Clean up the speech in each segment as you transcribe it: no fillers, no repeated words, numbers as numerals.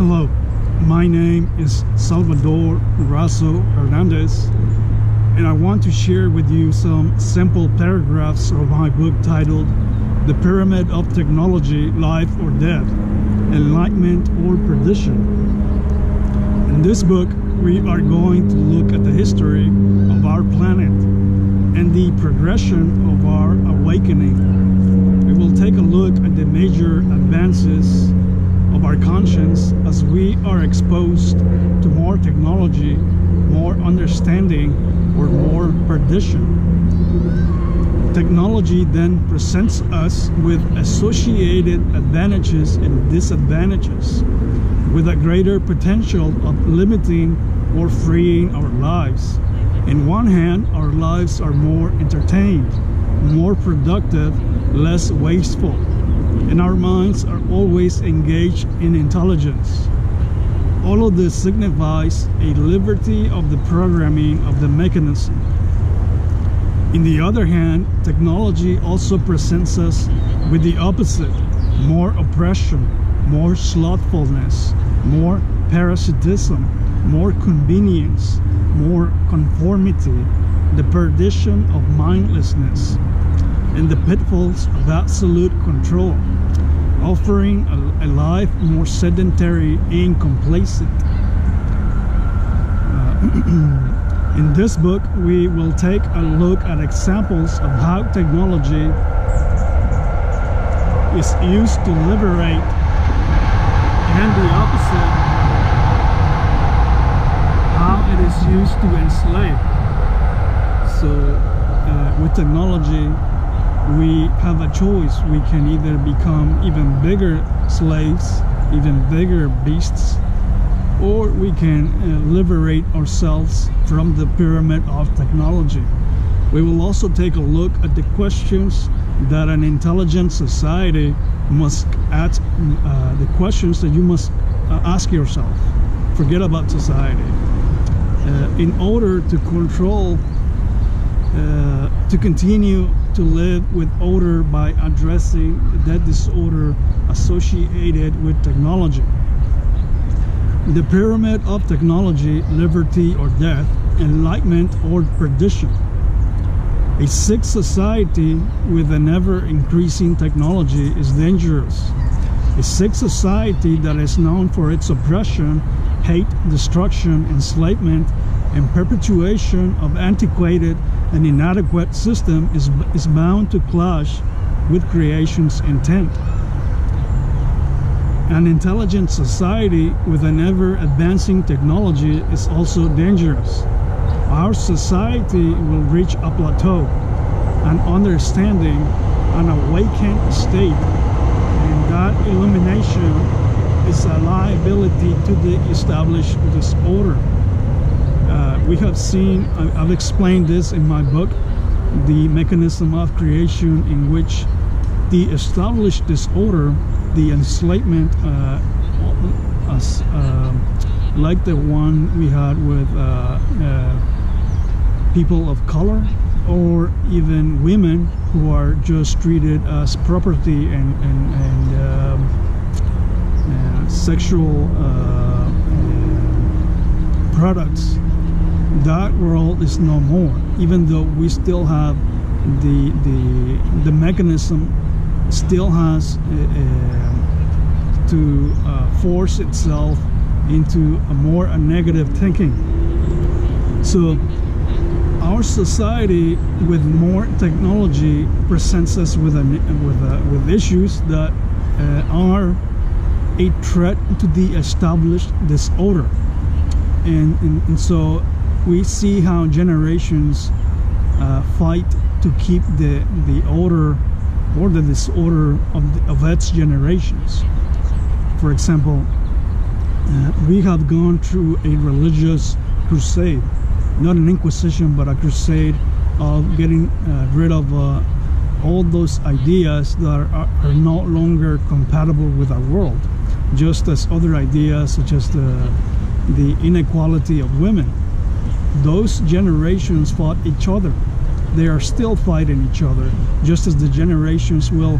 Hello, my name is Salvador Razo Hernandez, and I want to share with you some simple paragraphs of my book titled The Pyramid of Technology, Life or Death, Enlightenment or Perdition. In this book, we are going to look at the history of our planet and the progression of our awakening. We will take a look at the major advances of our conscience as we are exposed to more technology, more understanding, or more perdition. Technology then presents us with associated advantages and disadvantages, with a greater potential of limiting or freeing our lives. In one hand, our lives are more entertained, more productive, less wasteful, and our minds are always engaged in intelligence. All of this signifies a liberty of the programming of the mechanism. In the other hand, technology also presents us with the opposite: more oppression, more slothfulness, more parasitism, more convenience, more conformity, the perdition of mindlessness, and the pitfalls of absolute control, offering a life more sedentary and complacent. In this book, we will take a look at examples of how technology is used to liberate, and the opposite, how it is used to enslave. So with technology, we have a choice. We can either become even bigger slaves, even bigger beasts, or we can liberate ourselves from the pyramid of technology. We will also take a look at the questions that an intelligent society must ask, the questions that you must ask yourself. Forget about society. In order to control, to continue to live with order by addressing that disorder associated with technology. The pyramid of technology, liberty or death, enlightenment or perdition. A sick society with an ever-increasing technology is dangerous. A sick society that is known for its oppression, hate, destruction, enslavement, and perpetuation of antiquated and inadequate system is bound to clash with creation's intent. An intelligent society with an ever-advancing technology is also dangerous. Our society will reach a plateau, an understanding, an awakened state, and that illumination is a liability to the established disorder. We have seen, I've explained this in my book, the mechanism of creation, in which the established disorder, the enslavement, like the one we had with people of color, or even women who are just treated as property and sexual products. That world is no more, even though we still have the mechanism still has to force itself into a more negative thinking. So our society with more technology presents us with issues that are a threat to the established disorder, and so we see how generations fight to keep the order or the disorder of its generations. For example, we have gone through a religious crusade, not an inquisition, but a crusade of getting rid of all those ideas that are no longer compatible with our world, just as other ideas such as the inequality of women. Those generations fought each other. They are still fighting each other, just as the generations will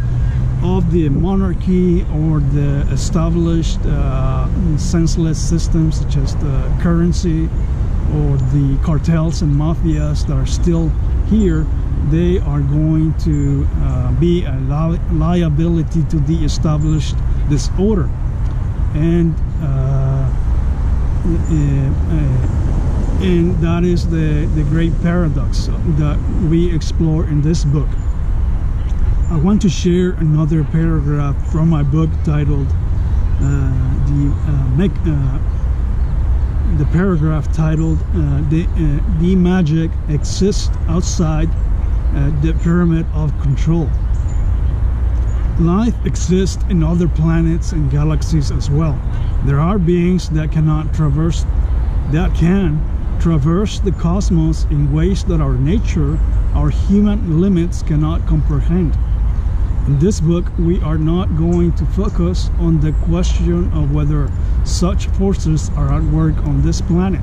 of the monarchy or the established senseless systems such as the currency or the cartels and mafias that are still here, they are going to be a liability to the established disorder. And that is the great paradox that we explore in this book. I want to share another paragraph from my book titled the paragraph titled the magic exists outside the pyramid of control. Life exists in other planets and galaxies as well. There are beings that can traverse the cosmos in ways that our nature, our human limits cannot comprehend. In this book, we are not going to focus on the question of whether such forces are at work on this planet.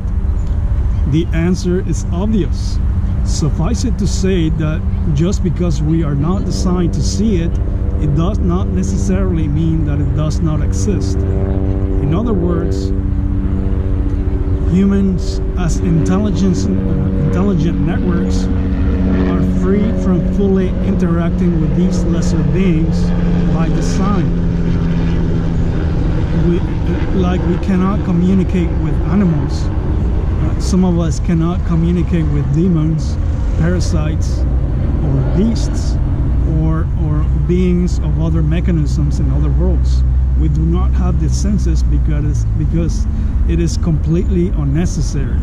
The answer is obvious. Suffice it to say that just because we are not designed to see it, it does not necessarily mean that it does not exist. In other words, humans as intelligent networks are free from fully interacting with these lesser beings by design. We cannot communicate with animals. Some of us cannot communicate with demons, parasites, or beasts, or beings of other mechanisms in other worlds. We do not have the senses because it is completely unnecessary.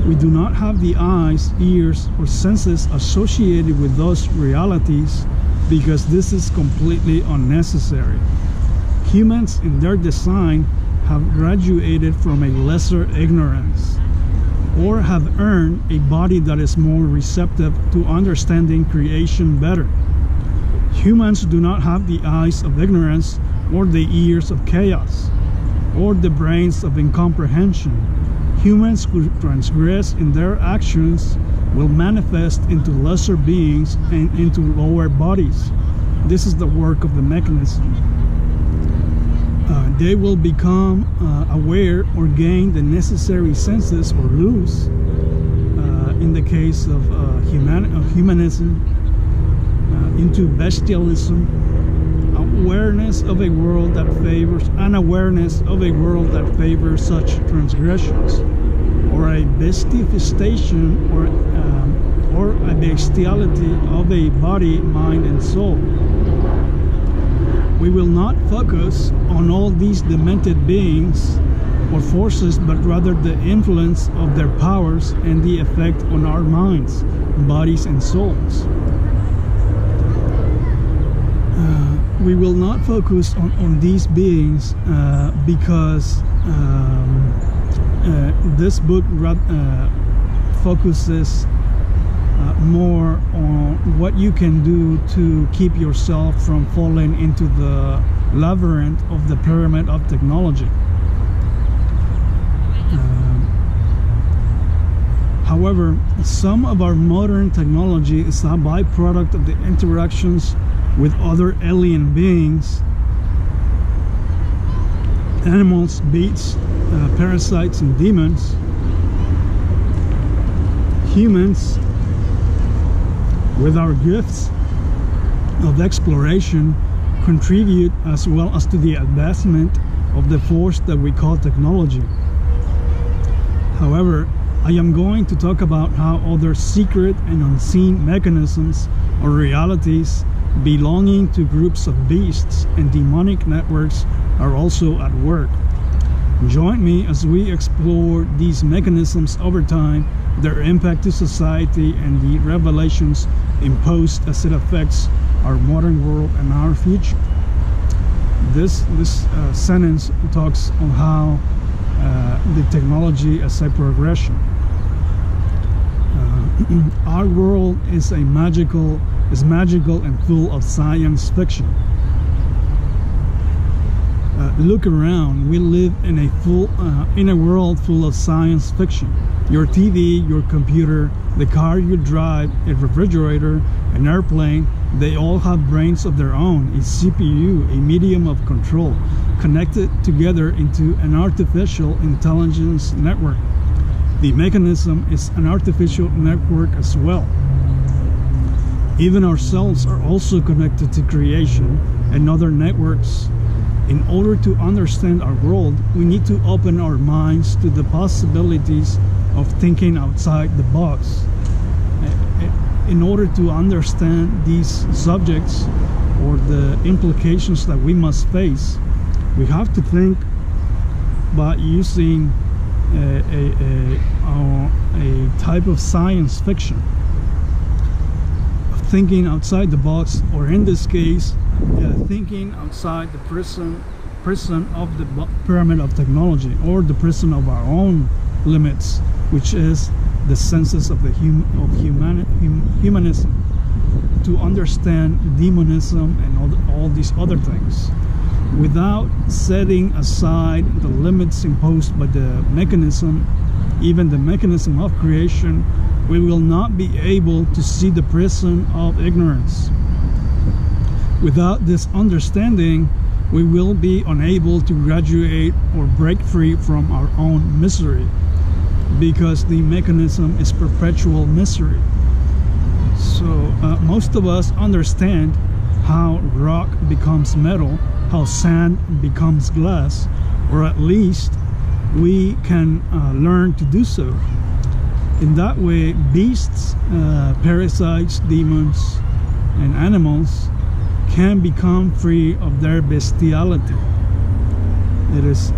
We do not have the eyes, ears, or senses associated with those realities because this is completely unnecessary. Humans in their design have graduated from a lesser ignorance, or have earned a body that is more receptive to understanding creation better. Humans do not have the eyes of ignorance, or the ears of chaos, or the brains of incomprehension. Humans who transgress in their actions will manifest into lesser beings and into lower bodies. This is the work of the mechanism. They will become aware or gain the necessary senses, or lose, in the case of humanism, into bestialism, awareness of a world that favors such transgressions, or a bestification or a bestiality of a body, mind, and soul. We will not focus on all these demented beings or forces, but rather the influence of their powers and the effect on our minds, bodies, and souls. We will not focus on these beings because this book focuses more on what you can do to keep yourself from falling into the labyrinth of the pyramid of technology. However, some of our modern technology is a byproduct of the interactions with other alien beings, animals, beasts, parasites, and demons. Humans, with our gifts of exploration, contribute as well as to the advancement of the force that we call technology. However, I am going to talk about how other secret and unseen mechanisms or realities belonging to groups of beasts and demonic networks are also at work. Join me as we explore these mechanisms over time, their impact to society, and the revelations imposed as it affects our modern world and our future. This sentence talks on how the technology as a progression. Our world is magical and full of science fiction. look around. We live in a world full of science fiction. Your TV, your computer, the car you drive, a refrigerator, an airplane, they all have brains of their own, a CPU, a medium of control, connected together into an artificial intelligence network. The mechanism is an artificial network as well. Even our cells are also connected to creation and other networks. In order to understand our world, we need to open our minds to the possibilities of thinking outside the box. In order to understand these subjects or the implications that we must face, we have to think by using a type of science fiction, thinking outside the box, or in this case, thinking outside the prison of the pyramid of technology, or the prison of our own limits, which is the senses of the humanism, to understand demonism and all these other things, without setting aside the limits imposed by the mechanism, even the mechanism of creation. We will not be able to see the prison of ignorance. Without this understanding, we will be unable to graduate or break free from our own misery, because the mechanism is perpetual misery. So most of us understand how rock becomes metal, how sand becomes glass, or at least we can learn to do so. In that way, beasts, parasites, demons, and animals can become free of their bestiality. It is